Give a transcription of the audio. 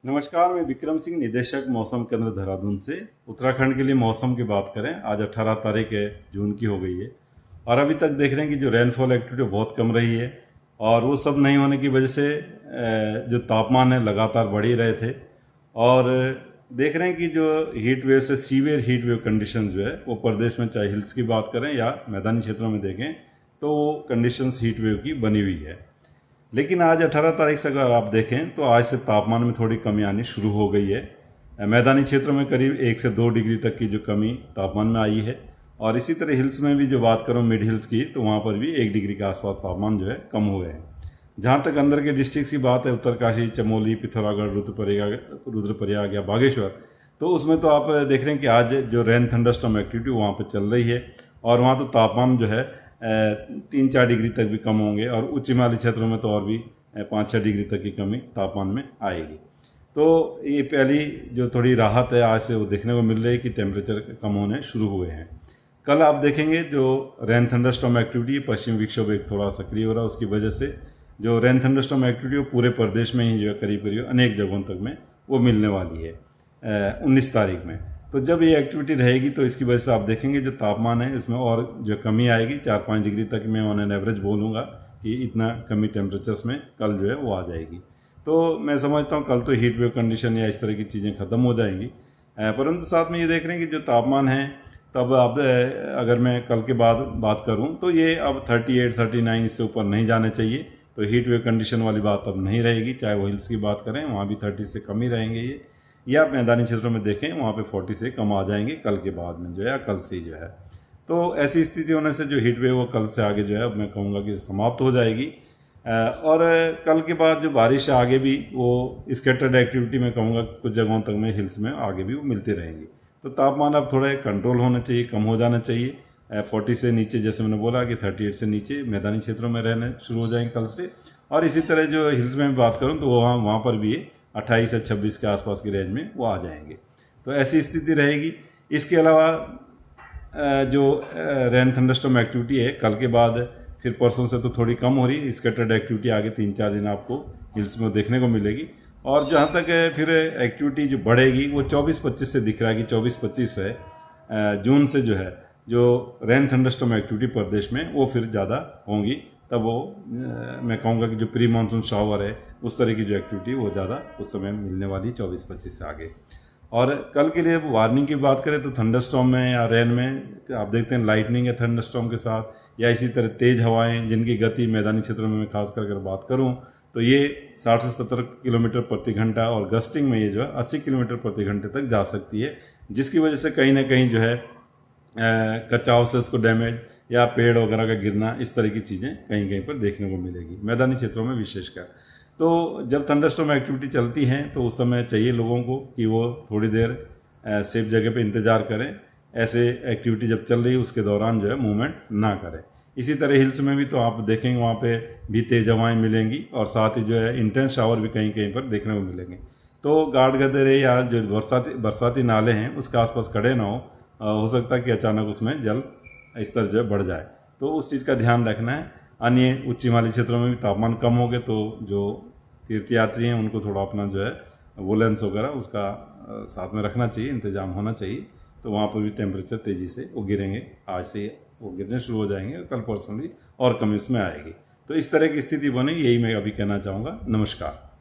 नमस्कार, मैं विक्रम सिंह, निदेशक मौसम केंद्र देहरादून से। उत्तराखंड के लिए मौसम की बात करें, आज 18 तारीख है, जून की हो गई है और अभी तक देख रहे हैं कि जो रेनफॉल एक्टिविटी बहुत कम रही है और वो सब नहीं होने की वजह से जो तापमान है लगातार बढ़ ही रहे थे। और देख रहे हैं कि जो हीट वेव से सीवियर हीट वेव कंडीशन जो है वो प्रदेश में, चाहे हिल्स की बात करें या मैदानी क्षेत्रों में देखें, तो वो कंडीशंस हीट वेव की बनी हुई है। लेकिन आज 18 तारीख से अगर आप देखें तो आज से तापमान में थोड़ी कमी आनी शुरू हो गई है। मैदानी क्षेत्रों में करीब 1 से 2 डिग्री तक की जो कमी तापमान में आई है और इसी तरह हिल्स में भी जो बात करूँ मिड हिल्स की, तो वहाँ पर भी 1 डिग्री के आसपास तापमान जो है कम हुए हैं। जहाँ तक अंदर के डिस्ट्रिक्ट की बात है, उत्तरकाशी, चमोली, पिथौरागढ़, रुद्रप्रयाग या बागेश्वर, तो उसमें तो आप देख रहे हैं कि आज जो रेन थंडरस्टॉर्म एक्टिविटी वहाँ पर चल रही है और वहाँ तो तापमान जो है 3-4 डिग्री तक भी कम होंगे और उच्च हिमालय क्षेत्रों में तो और भी 5-6 डिग्री तक की कमी तापमान में आएगी। तो ये पहली जो थोड़ी राहत है आज से वो देखने को मिल रही है कि टेम्परेचर कम होने शुरू हुए हैं। कल आप देखेंगे जो रेन थंडरस्टॉर्म एक्टिविटी, पश्चिम विक्षोभ एक थोड़ा सक्रिय हो रहा है, उसकी वजह से जो रेन थंडरस्टॉर्म एक्टिविटी वो पूरे प्रदेश में ही जो है करीब करीब अनेक जगहों तक में वो मिलने वाली है 19 तारीख में। तो जब ये एक्टिविटी रहेगी तो इसकी वजह से आप देखेंगे जो तापमान है इसमें और जो कमी आएगी, 4-5 डिग्री तक मैं ऑन एन एवरेज बोलूँगा कि इतना कमी टेम्परेचर्स में कल जो है वो आ जाएगी। तो मैं समझता हूँ कल तो हीट वेव कंडीशन या इस तरह की चीज़ें ख़त्म हो जाएंगी। परंतु साथ में ये देख रहे हैं कि जो तापमान है, तब अब अगर मैं कल के बाद बात करूँ तो ये अब 38-39 इससे ऊपर नहीं जाने चाहिए। तो हीट वेव कंडीशन वाली बात अब नहीं रहेगी, चाहे वो हिल्स की बात करें वहाँ भी 30 से कम ही रहेंगे ये, या आप मैदानी क्षेत्रों में देखें वहाँ पे 40 से कम आ जाएंगे कल के बाद में जो है, कल से जो है। तो ऐसी स्थिति होने से जो हीट वेव वो कल से आगे जो है, अब मैं कहूँगा कि समाप्त हो जाएगी। और कल के बाद जो बारिश आगे भी वो स्कैटर्ड एक्टिविटी में कहूँगा कुछ जगहों तक में हिल्स में आगे भी वो मिलती रहेंगी। तो तापमान अब थोड़ा कंट्रोल होना चाहिए, कम हो जाना चाहिए। 40 से नीचे, जैसे मैंने बोला कि 38 से नीचे मैदानी क्षेत्रों में रहने शुरू हो जाएंगे कल से। और इसी तरह जो हिल्स में बात करूँ तो वहाँ पर भी 28 से 26 के आसपास की रेंज में वो आ जाएंगे। तो ऐसी स्थिति रहेगी। इसके अलावा जो रेन थंडरस्टॉर्म एक्टिविटी है कल के बाद फिर परसों से तो थोड़ी कम हो रही, स्कैटर्ड एक्टिविटी आगे 3-4 दिन आपको हिल्स में देखने को मिलेगी। और जहाँ तक फिर एक्टिविटी जो बढ़ेगी वो 24-25 से दिख रहा है कि 24-25 है जून से जो है, जो रेन थंडरस्टॉर्म एक्टिविटी प्रदेश में वो फिर ज़्यादा होंगी। तब वो मैं कहूँगा कि जो प्री मानसून शावर है उस तरह की जो एक्टिविटी वो ज़्यादा उस समय मिलने वाली 24-25 से आगे। और कल के लिए वार्निंग की बात करें तो थंडरस्टॉर्म में या रेन में आप देखते हैं लाइटनिंग है थंडरस्टॉर्म के साथ, या इसी तरह तेज़ हवाएं जिनकी गति मैदानी क्षेत्रों में मैं खासकर अगर बात करूं तो ये 60 से 70 किलोमीटर प्रति घंटा और गस्टिंग में ये जो है 80 किलोमीटर प्रति घंटे तक जा सकती है, जिसकी वजह से कहीं ना कहीं जो है कच्चा हाउसेस को डैमेज या पेड़ वगैरह का गिरना, इस तरह की चीज़ें कहीं कहीं पर देखने को मिलेगी मैदानी क्षेत्रों में विशेषकर। तो जब थंडरस्टॉर्म एक्टिविटी चलती हैं तो उस समय चाहिए लोगों को कि वो थोड़ी देर सेफ जगह पे इंतज़ार करें। ऐसे एक्टिविटी जब चल रही है उसके दौरान जो है मूवमेंट ना करें। इसी तरह हिल्स में भी तो आप देखेंगे वहाँ पे भी तेज़ हवाएँ मिलेंगी और साथ ही जो है इंटेंस शावर भी कहीं कहीं पर देखने को मिलेंगे। तो गाढ़ गदेरे या जो बरसाती नाले हैं उसके आसपास खड़े ना हो सकता है कि अचानक उसमें जल स्तर जो है बढ़ जाए, तो उस चीज़ का ध्यान रखना है। अन्य उच्च हिमालय क्षेत्रों में भी तापमान कम हो गए तो जो तीर्थयात्री हैं उनको थोड़ा अपना जो है वुलेंस वगैरह उसका साथ में रखना चाहिए, इंतजाम होना चाहिए। तो वहाँ पर भी टेम्परेचर तेज़ी से वो गिरेंगे, आज से वो गिरने शुरू हो जाएंगे और कल परसों भी और कमी उसमें आएगी। तो इस तरह की स्थिति बने, यही मैं अभी कहना चाहूँगा। नमस्कार।